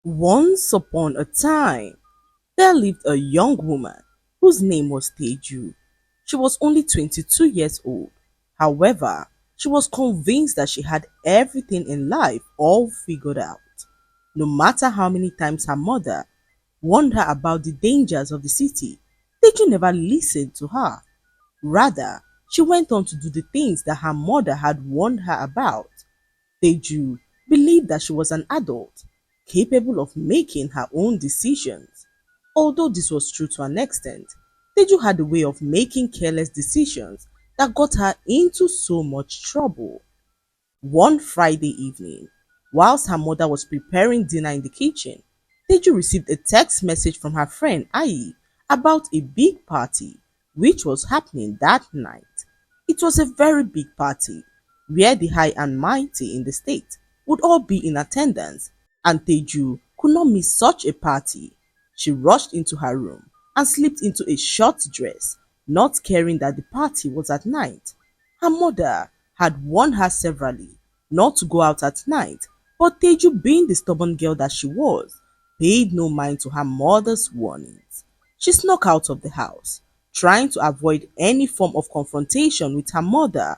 Once upon a time, there lived a young woman whose name was Teju. She was only 22 years old. However, she was convinced that she had everything in life all figured out. No matter how many times her mother warned her about the dangers of the city, Teju never listened to her. Rather, she went on to do the things that her mother had warned her about. Teju believed that she was an adult, capable of making her own decisions. Although this was true to an extent, Teju had a way of making careless decisions that got her into so much trouble. One Friday evening, whilst her mother was preparing dinner in the kitchen, Teju received a text message from her friend Ai about a big party which was happening that night. It was a very big party where the high and mighty in the state would all be in attendance, and Teju could not miss such a party. She rushed into her room and slipped into a short dress, not caring that the party was at night. Her mother had warned her severally not to go out at night, but Teju, being the stubborn girl that she was, paid no mind to her mother's warnings. She snuck out of the house, trying to avoid any form of confrontation with her mother.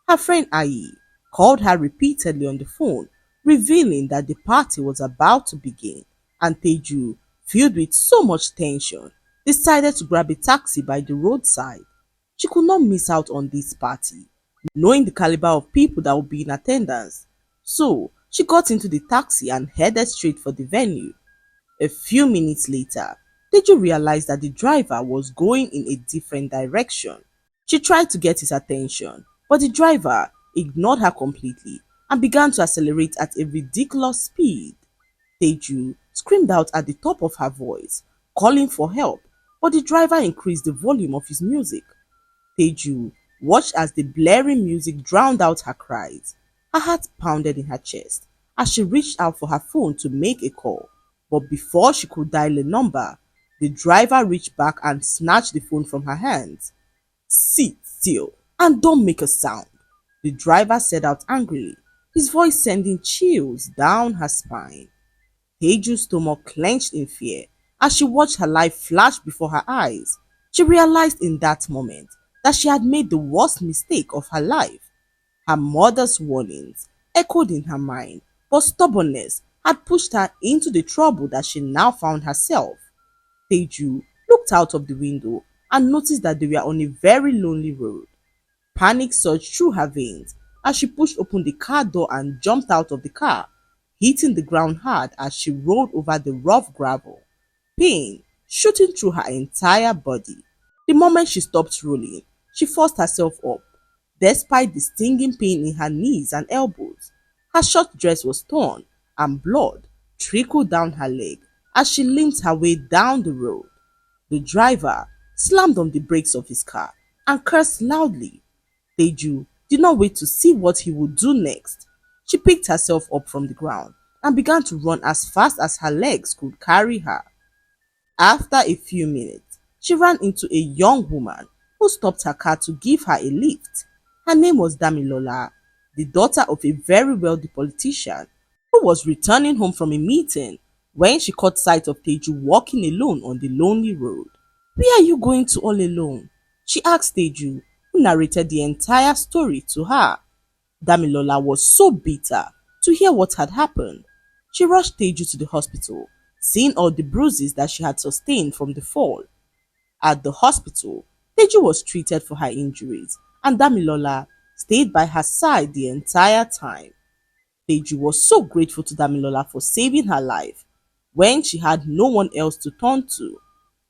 Her friend Ai called her repeatedly on the phone, revealing that the party was about to begin, and Teju, filled with so much tension, decided to grab a taxi by the roadside. She could not miss out on this party, knowing the caliber of people that would be in attendance. So she got into the taxi and headed straight for the venue. A few minutes later, Teju realized that the driver was going in a different direction. She tried to get his attention, but the driver ignored her completely and began to accelerate at a ridiculous speed. Teju screamed out at the top of her voice, calling for help, but the driver increased the volume of his music. Teju watched as the blaring music drowned out her cries. Her heart pounded in her chest as she reached out for her phone to make a call. But before she could dial a number, the driver reached back and snatched the phone from her hands. "Sit still and don't make a sound," the driver said out angrily, his voice sending chills down her spine. Teju's stomach clenched in fear as she watched her life flash before her eyes. She realized in that moment that she had made the worst mistake of her life. Her mother's warnings echoed in her mind, but stubbornness had pushed her into the trouble that she now found herself. Teju looked out of the window and noticed that they were on a very lonely road. Panic surged through her veins as she pushed open the car door and jumped out of the car, hitting the ground hard as she rolled over the rough gravel, pain shooting through her entire body. The moment she stopped rolling, she forced herself up, despite the stinging pain in her knees and elbows. Her short dress was torn, and blood trickled down her leg as she limped her way down the road. The driver slammed on the brakes of his car and cursed loudly. Teju did not wait to see what he would do next. She picked herself up from the ground and began to run as fast as her legs could carry her. After a few minutes, she ran into a young woman who stopped her car to give her a lift. Her name was Damilola, the daughter of a very wealthy politician who was returning home from a meeting when she caught sight of Teju walking alone on the lonely road. "Where are you going to all alone?" she asked Teju, who narrated the entire story to her. Damilola was so bitter to hear what had happened. She rushed Teju to the hospital, seeing all the bruises that she had sustained from the fall. At the hospital, Teju was treated for her injuries, and Damilola stayed by her side the entire time. Teju was so grateful to Damilola for saving her life when she had no one else to turn to.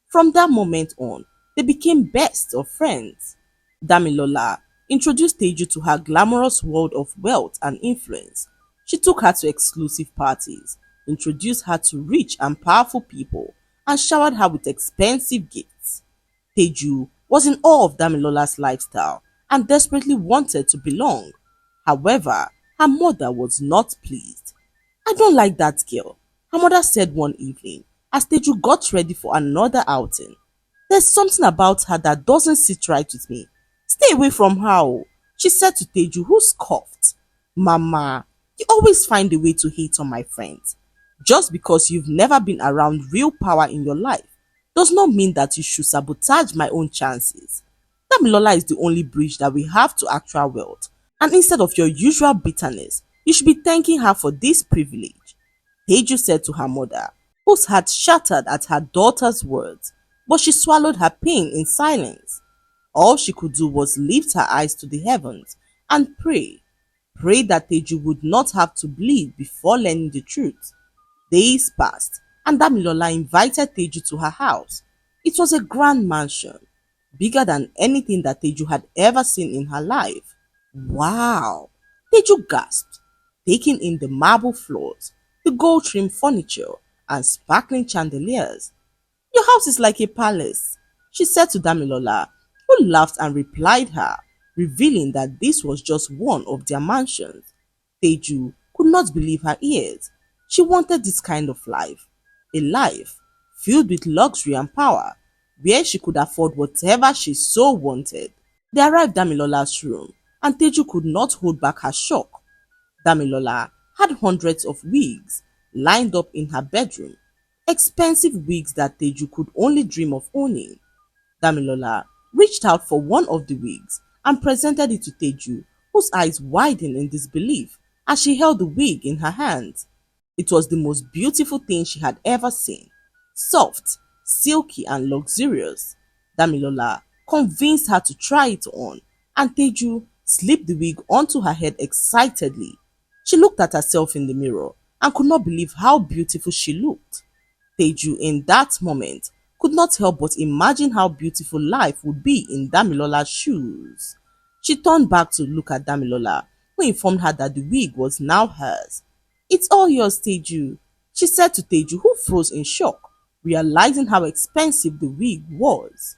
From that moment on, they became best of friends. Damilola introduced Teju to her glamorous world of wealth and influence. She took her to exclusive parties, introduced her to rich and powerful people, and showered her with expensive gifts. Teju was in awe of Damilola's lifestyle and desperately wanted to belong. However, her mother was not pleased. "I don't like that girl," her mother said one evening as Teju got ready for another outing. "There's something about her that doesn't sit right with me. Stay away from her," she said to Teju, who scoffed. "Mama, you always find a way to hate on my friends. Just because you've never been around real power in your life does not mean that you should sabotage my own chances. Damilola is the only bridge that we have to actual wealth, and instead of your usual bitterness, you should be thanking her for this privilege. Teju said to her mother, whose heart shattered at her daughter's words, but she swallowed her pain in silence. All she could do was lift her eyes to the heavens and pray. Pray that Teju would not have to bleed before learning the truth. Days passed, and Damilola invited Teju to her house. It was a grand mansion, bigger than anything that Teju had ever seen in her life. Wow! Teju gasped, taking in the marble floors, the gold-trimmed furniture, and sparkling chandeliers. Your house is like a palace, she said to Damilola, who laughed and replied her, revealing that this was just one of their mansions. Teju could not believe her ears. She wanted this kind of life, a life filled with luxury and power, where she could afford whatever she so wanted. They arrived Damilola's room, and Teju could not hold back her shock. Damilola had hundreds of wigs lined up in her bedroom, expensive wigs that Teju could only dream of owning. Damilola reached out for one of the wigs and presented it to Teju, whose eyes widened in disbelief as she held the wig in her hands. It was the most beautiful thing she had ever seen. Soft, silky, and luxurious. Damilola convinced her to try it on, and Teju slipped the wig onto her head excitedly. She looked at herself in the mirror and could not believe how beautiful she looked. Teju, in that moment, could not help but imagine how beautiful life would be in Damilola's shoes. She turned back to look at Damilola, who informed her that the wig was now hers. It's all yours, Teju, she said to Teju, who froze in shock, realizing how expensive the wig was.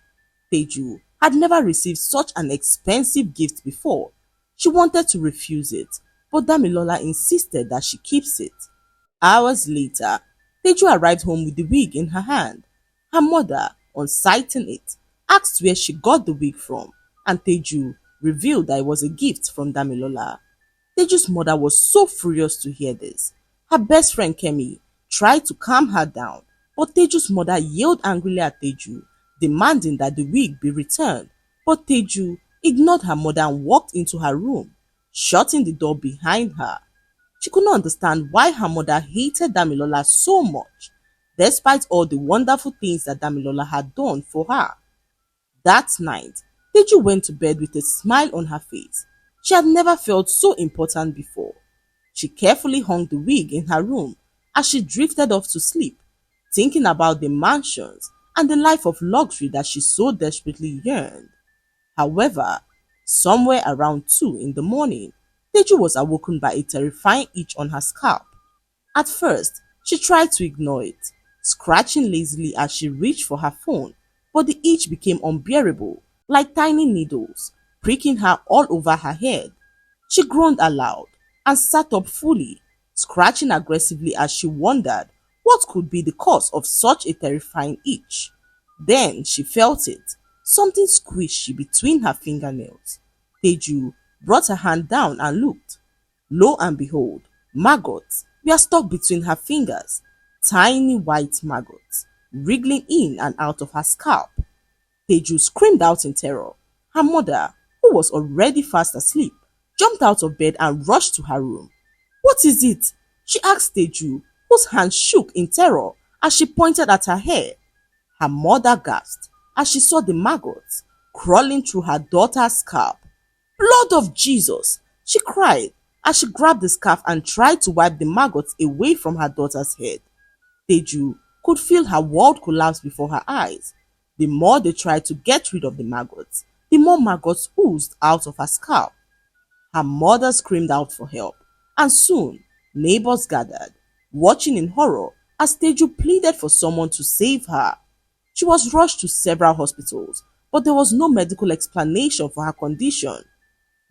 Teju had never received such an expensive gift before. She wanted to refuse it, but Damilola insisted that she keeps it. Hours later, Teju arrived home with the wig in her hand. Her mother, on sighting it, asked where she got the wig from, and Teju revealed that it was a gift from Damilola. Teju's mother was so furious to hear this. Her best friend Kemi tried to calm her down, but Teju's mother yelled angrily at Teju, demanding that the wig be returned. But Teju ignored her mother and walked into her room, shutting the door behind her. She could not understand why her mother hated Damilola so much, despite all the wonderful things that Damilola had done for her. That night, Teju went to bed with a smile on her face. She had never felt so important before. She carefully hung the wig in her room as she drifted off to sleep, thinking about the mansions and the life of luxury that she so desperately yearned. However, somewhere around 2 in the morning, Teju was awoken by a terrifying itch on her scalp. At first, she tried to ignore it, scratching lazily as she reached for her phone, but the itch became unbearable, like tiny needles, pricking her all over her head. She groaned aloud and sat up fully, scratching aggressively as she wondered what could be the cause of such a terrifying itch. Then she felt it, something squishy between her fingernails. Teju brought her hand down and looked. Lo and behold, maggots were stuck between her fingers, tiny white maggots, wriggling in and out of her scalp. Teju screamed out in terror. Her mother, who was already fast asleep, jumped out of bed and rushed to her room. What is it? She asked Teju, whose hand shook in terror as she pointed at her hair. Her mother gasped as she saw the maggots crawling through her daughter's scalp. Blood of Jesus! She cried as she grabbed the scarf and tried to wipe the maggots away from her daughter's head. Teju could feel her world collapse before her eyes. The more they tried to get rid of the maggots, the more maggots oozed out of her scalp. Her mother screamed out for help, and soon neighbors gathered, watching in horror as Teju pleaded for someone to save her. She was rushed to several hospitals, but there was no medical explanation for her condition.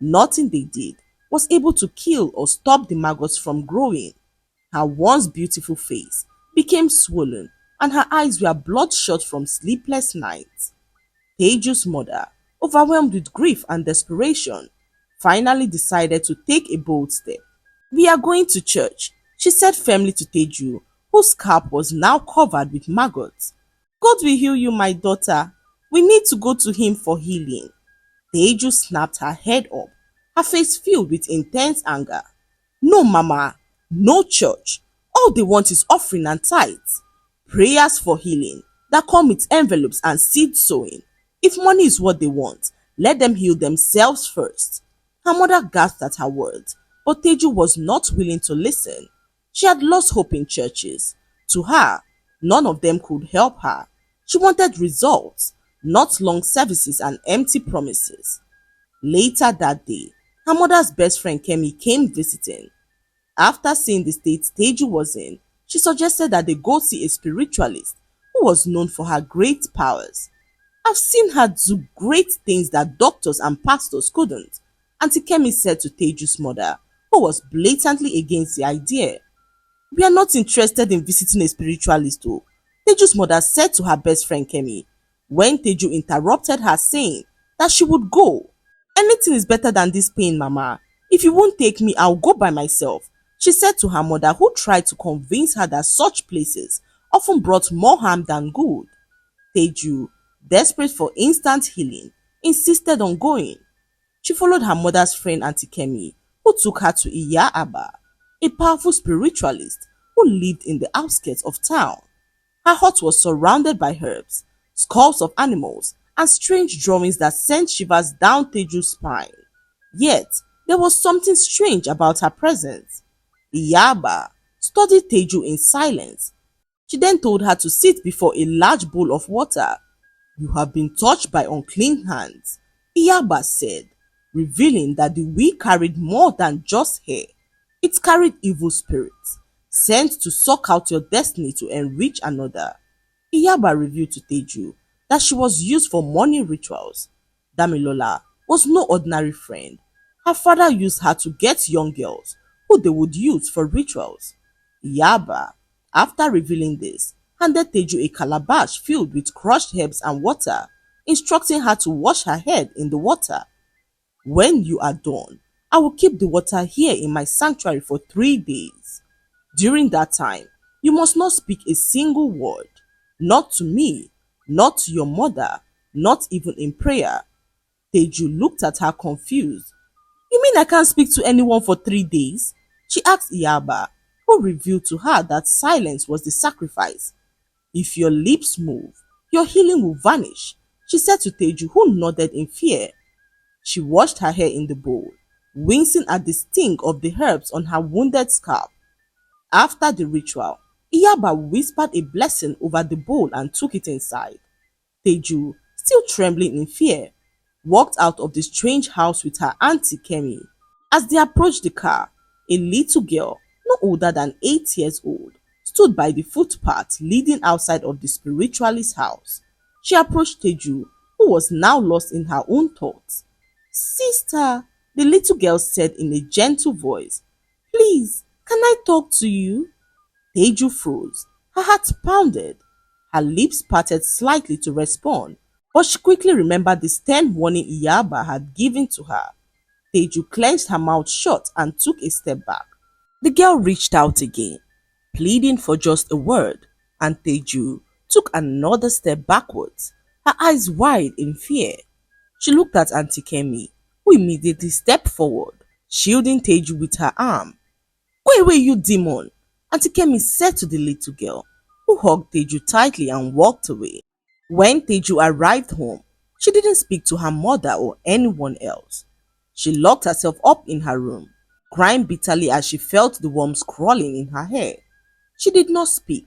Nothing they did was able to kill or stop the maggots from growing. Her once beautiful face became swollen and her eyes were bloodshot from sleepless nights. Teju's mother, overwhelmed with grief and desperation, finally decided to take a bold step. We are going to church, she said firmly to Teju, whose scalp was now covered with maggots. God will heal you, my daughter. We need to go to him for healing. Teju snapped her head up, her face filled with intense anger. No, Mama, no church. All they want is offering and tithes. Prayers for healing that come with envelopes and seed sowing. If money is what they want, let them heal themselves first. Her mother gasped at her words, but Teju was not willing to listen. She had lost hope in churches. To her, none of them could help her. She wanted results, not long services and empty promises. Later that day, her mother's best friend Kemi came visiting. After seeing the state Teju was in, she suggested that they go see a spiritualist who was known for her great powers. I've seen her do great things that doctors and pastors couldn't, Auntie Kemi said to Teju's mother, who was blatantly against the idea. We are not interested in visiting a spiritualist though, Teju's mother said to her best friend Kemi, when Teju interrupted her saying that she would go. Anything is better than this pain, Mama. If you won't take me, I'll go by myself, she said to her mother, who tried to convince her that such places often brought more harm than good. Teju, desperate for instant healing, insisted on going. She followed her mother's friend Auntie Kemi, who took her to Iya Aba, a powerful spiritualist who lived in the outskirts of town. Her hut was surrounded by herbs, skulls of animals, and strange drawings that sent shivers down Teju's spine. Yet, there was something strange about her presence. Iyaba studied Teju in silence. She then told her to sit before a large bowl of water. You have been touched by unclean hands, Iyaba said, revealing that the wig carried more than just hair. It carried evil spirits, sent to suck out your destiny to enrich another. Iyaba revealed to Teju that she was used for money rituals. Damilola was no ordinary friend. Her father used her to get young girls who they would use for rituals. Iyaba, after revealing this, handed Teju a calabash filled with crushed herbs and water, instructing her to wash her head in the water. When you are done, I will keep the water here in my sanctuary for 3 days. During that time, you must not speak a single word, not to me, not to your mother, not even in prayer. Teju looked at her confused. You mean I can't speak to anyone for 3 days? She asked Iyaba, who revealed to her that silence was the sacrifice. If your lips move, your healing will vanish, she said to Teju, who nodded in fear. She washed her hair in the bowl, wincing at the sting of the herbs on her wounded scalp. After the ritual, Iyaba whispered a blessing over the bowl and took it inside. Teju, still trembling in fear, walked out of the strange house with her auntie Kemi. As they approached the car, a little girl, no older than 8 years old, stood by the footpath leading outside of the spiritualist's house. She approached Teju, who was now lost in her own thoughts. Sister, the little girl said in a gentle voice, please, can I talk to you? Teju froze. Her heart pounded. Her lips parted slightly to respond, but she quickly remembered the stern warning Iyaba had given to her. Teju clenched her mouth shut and took a step back. The girl reached out again, pleading for just a word, and Teju took another step backwards, her eyes wide in fear. She looked at Auntie Kemi, who immediately stepped forward, shielding Teju with her arm. Go away, you demon, Auntie Kemi said to the little girl, who hugged Teju tightly and walked away. When Teju arrived home, she didn't speak to her mother or anyone else. She locked herself up in her room, crying bitterly as she felt the worms crawling in her hair. She did not speak,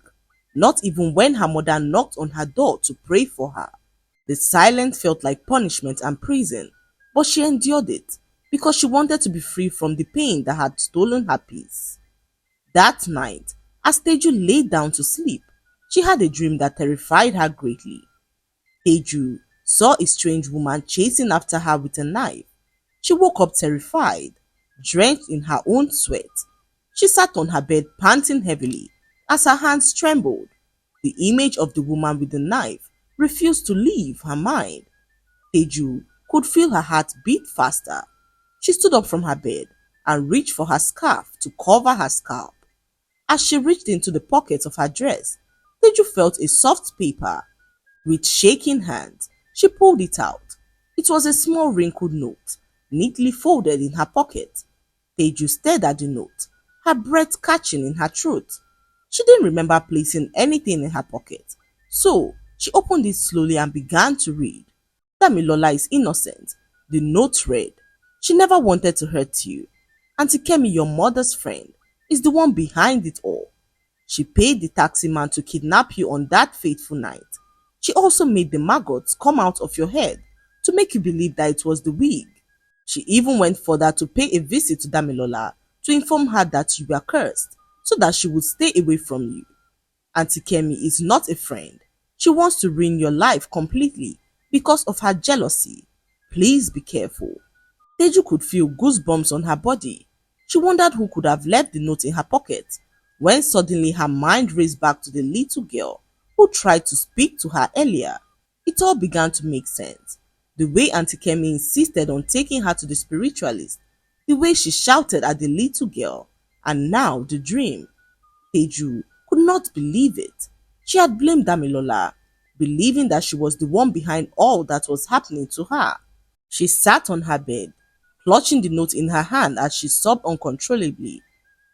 not even when her mother knocked on her door to pray for her. The silence felt like punishment and prison, but she endured it because she wanted to be free from the pain that had stolen her peace. That night, as Teju lay down to sleep, she had a dream that terrified her greatly. Teju saw a strange woman chasing after her with a knife. She woke up terrified, drenched in her own sweat. She sat on her bed panting heavily as her hands trembled. The image of the woman with the knife refused to leave her mind. Teju could feel her heart beat faster. She stood up from her bed and reached for her scarf to cover her scalp. As she reached into the pocket of her dress, Teju felt a soft paper. With shaking hands, she pulled it out. It was a small wrinkled note, neatly folded in her pocket. Teju stared at the note, her breath catching in her throat. She didn't remember placing anything in her pocket, so she opened it slowly and began to read. Damilola is innocent. The note read, "She never wanted to hurt you. Auntie Kemi, your mother's friend, is the one behind it all. She paid the taxi man to kidnap you on that fateful night. She also made the maggots come out of your head to make you believe that it was the wig. She even went further to pay a visit to Damilola to inform her that you were cursed so that she would stay away from you. Auntie Kemi is not a friend. She wants to ruin your life completely because of her jealousy. Please be careful." Teju could feel goosebumps on her body. She wondered who could have left the note in her pocket when suddenly her mind raced back to the little girl who tried to speak to her earlier. It all began to make sense. The way Auntie Kemi insisted on taking her to the spiritualist, the way she shouted at the little girl, and now the dream. Teju could not believe it. She had blamed Damilola, believing that she was the one behind all that was happening to her. She sat on her bed, clutching the note in her hand as she sobbed uncontrollably.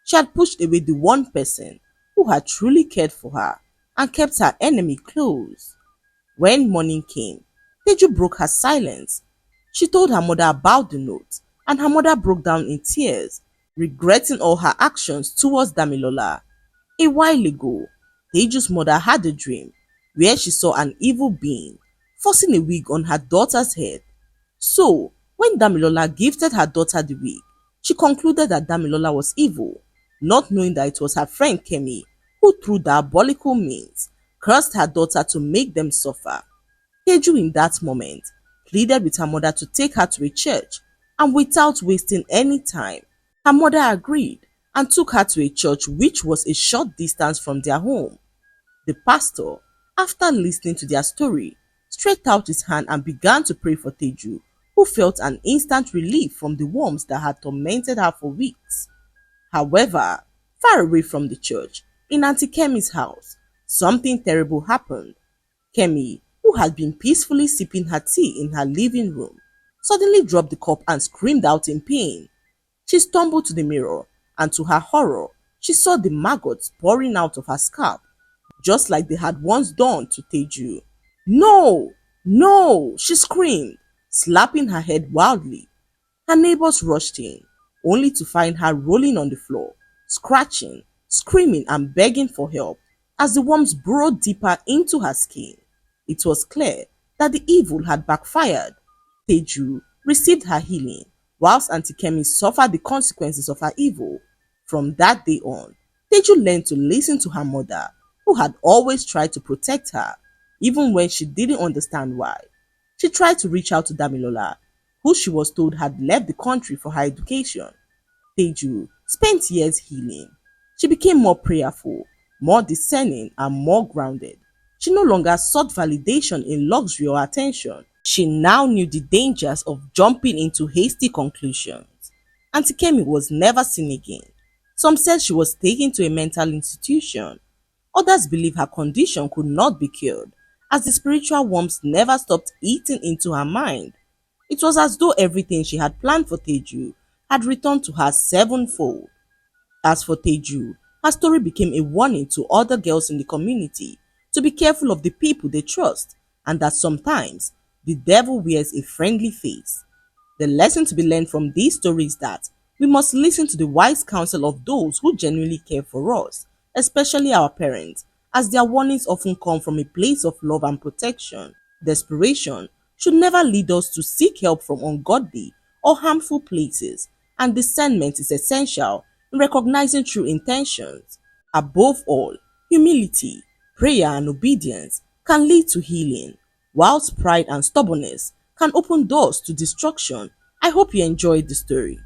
She had pushed away the one person who had truly cared for her and kept her enemy close. When morning came, Teju broke her silence. She told her mother about the note, and her mother broke down in tears, regretting all her actions towards Damilola. A while ago, Teju's mother had a dream where she saw an evil being forcing a wig on her daughter's head. So, when Damilola gifted her daughter the wig, she concluded that Damilola was evil, not knowing that it was her friend Kemi who, through diabolical means, cursed her daughter to make them suffer. Teju in that moment pleaded with her mother to take her to a church, and without wasting any time, her mother agreed and took her to a church which was a short distance from their home. The pastor, after listening to their story, stretched out his hand and began to pray for Teju, who felt an instant relief from the worms that had tormented her for weeks. However, far away from the church, in Auntie Kemi's house, something terrible happened. Kemi, who had been peacefully sipping her tea in her living room, suddenly dropped the cup and screamed out in pain. She stumbled to the mirror, and to her horror, she saw the maggots pouring out of her scalp, just like they had once done to Teju. "No! No!" she screamed, slapping her head wildly. Her neighbors rushed in, only to find her rolling on the floor, scratching, screaming and begging for help as the worms burrowed deeper into her skin. It was clear that the evil had backfired. Teju received her healing, whilst Auntie Kemi suffered the consequences of her evil. From that day on, Teju learned to listen to her mother, who had always tried to protect her, even when she didn't understand why. She tried to reach out to Damilola, who she was told had left the country for her education. Teju spent years healing. She became more prayerful, more discerning, and more grounded. She no longer sought validation in luxury or attention. She now knew the dangers of jumping into hasty conclusions. Auntie Kemi was never seen again. Some said she was taken to a mental institution. Others believe her condition could not be cured, as the spiritual worms never stopped eating into her mind. It was as though everything she had planned for Teju had returned to her sevenfold. As for Teju, her story became a warning to other girls in the community to be careful of the people they trust, and that sometimes the devil wears a friendly face. The lesson to be learned from these stories is that we must listen to the wise counsel of those who genuinely care for us, especially our parents, as their warnings often come from a place of love and protection. Desperation should never lead us to seek help from ungodly or harmful places, and discernment is essential in recognizing true intentions. Above all, humility, prayer, and obedience can lead to healing, whilst pride and stubbornness can open doors to destruction. I hope you enjoyed the story.